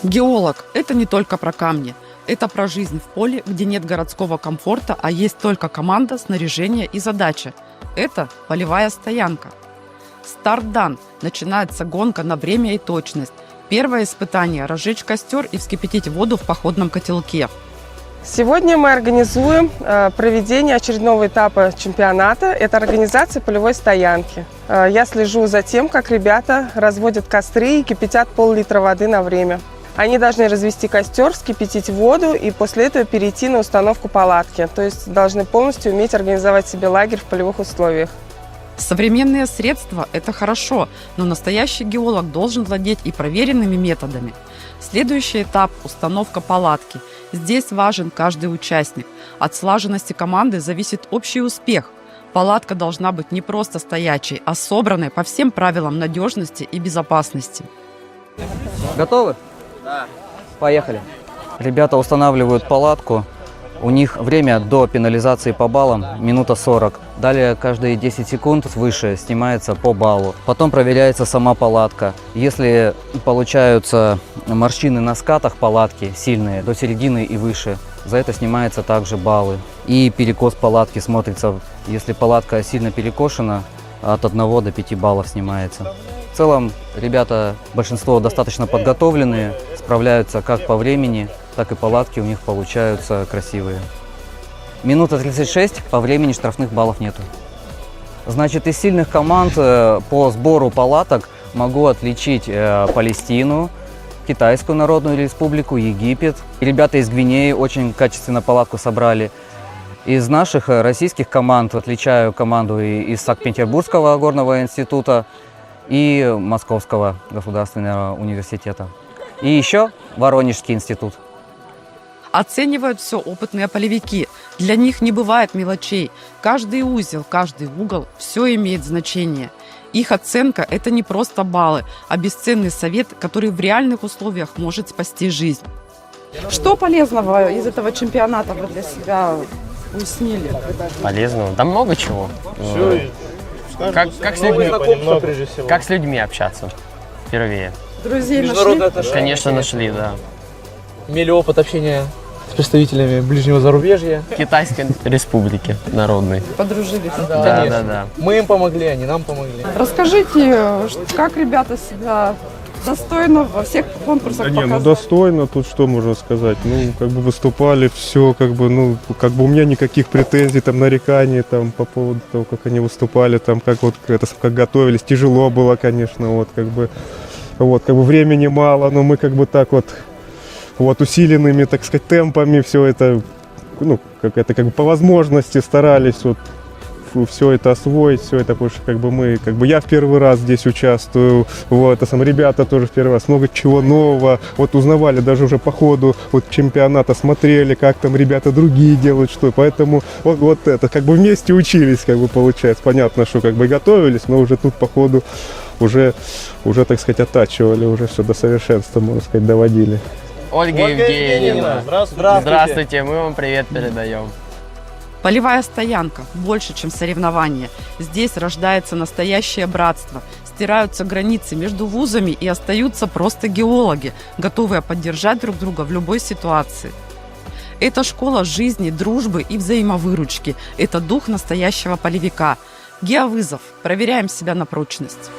Геолог – это не только про камни. Это про жизнь в поле, где нет городского комфорта, а есть только команда, снаряжение и задача. Это полевая стоянка. Старт дан. Начинается гонка на время и точность. Первое испытание – разжечь костер и вскипятить воду в походном котелке. Сегодня мы организуем проведение очередного этапа чемпионата. Это организация полевой стоянки. Я слежу за тем, как ребята разводят костры и кипятят пол-литра воды на время. Они должны развести костер, вскипятить воду и после этого перейти на установку палатки. То есть должны полностью уметь организовать себе лагерь в полевых условиях. Современные средства – это хорошо, но настоящий геолог должен владеть и проверенными методами. Следующий этап – установка палатки. Здесь важен каждый участник. От слаженности команды зависит общий успех. Палатка должна быть не просто стоячей, а собранной по всем правилам надежности и безопасности. Готовы? Да. Поехали. Ребята устанавливают палатку. У них время до пенализации по баллам минута 40. Далее каждые 10 секунд свыше снимается по баллу. Потом проверяется сама палатка. Если получаются морщины на скатах палатки сильные, до середины и выше, за это снимаются также баллы. И перекос палатки смотрится. Если палатка сильно перекошена, от 1 до 5 баллов снимается. В целом, ребята, большинство достаточно подготовленные, справляются как по времени, так и палатки у них получаются красивые. Минута 36, по времени штрафных баллов нету. Значит, из сильных команд по сбору палаток могу отличить Палестину, Китайскую Народную Республику, Египет. Ребята из Гвинеи очень качественно палатку собрали. Из наших российских команд отличаю команду из Санкт-Петербургского горного института и Московского государственного университета. И еще Воронежский институт. Оценивают все опытные полевики. Для них не бывает мелочей. Каждый узел, каждый угол – все имеет значение. Их оценка – это не просто баллы, а бесценный совет, который в реальных условиях может спасти жизнь. Что полезного из этого чемпионата вы для себя уяснили? Полезного? Да много чего. Как с людьми общаться впервые. Друзей нашли? Конечно, нашли, да. Имели опыт общения с представителями ближнего зарубежья. Китайской республики народной. Подружились? Да. Мы им помогли, они нам помогли. Расскажите, как ребята себя достойно во всех конкурсах показали? Достойно, тут что можно сказать, выступали, все, у меня никаких претензий, нареканий, по поводу того, как они выступали, как готовились, тяжело было, конечно, времени мало, но мы усиленными, так сказать, темпами все это, по возможности старались все это освоить, все это, потому что я в первый раз здесь участвую, ребята тоже в первый раз, много чего нового, узнавали даже уже по ходу чемпионата, смотрели, как там ребята другие делают, что, поэтому вместе учились, получается, понятно, что готовились, но уже тут по ходу уже, так сказать, оттачивали, уже все до совершенства, можно сказать, доводили. Ольга Евгеньевна, здравствуйте, мы вам привет передаем. Полевая стоянка – больше, чем соревнование. Здесь рождается настоящее братство. Стираются границы между вузами и остаются просто геологи, готовые поддержать друг друга в любой ситуации. Это школа жизни, дружбы и взаимовыручки. Это дух настоящего полевика. Геовызов. Проверяем себя на прочность.